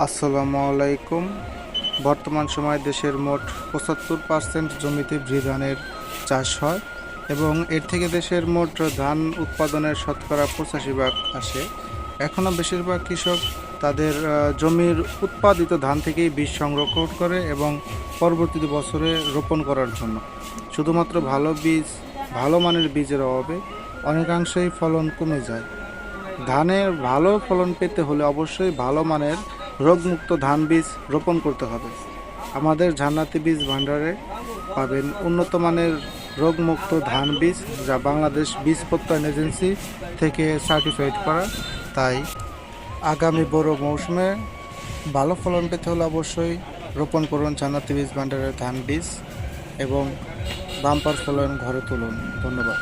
আসসালামু আলাইকুম। বর্তমান সময়ে দেশের মোট ৭৫% জমিতে ধানের চাষ হয় এবং এর থেকে দেশের মোট ধান উৎপাদনের শতকরা ৮৫ ভাগ আসে। এখনও বেশিরভাগ কৃষক তাদের জমির উৎপাদিত ধান থেকেই বীজ সংরক্ষণ করে এবং পরবর্তী বছরে রোপণ করার জন্য। শুধুমাত্র ভালো মানের বীজের অভাবে অনেকাংশেই ফলন কমে যায়। ধানের ভালো ফলন পেতে হলে অবশ্যই ভালো মানের রোগমুক্ত ধান বীজ রোপণ করতে হবে। আমাদের জান্নাতি বীজ ভান্ডারে পাবেন উন্নত মানের রোগমুক্ত ধান বীজ, যা বাংলাদেশ বীজ প্রত্যয়ন এজেন্সি থেকে সার্টিফাইড করা। তাই আগামী বড় মৌসুমে ভালো ফলন পেতে হলে অবশ্যই রোপণ করুন জান্নাতি বীজ ভান্ডারের ধান বীজ এবং বাম্পার ফলন ঘরে তুলুন। ধন্যবাদ।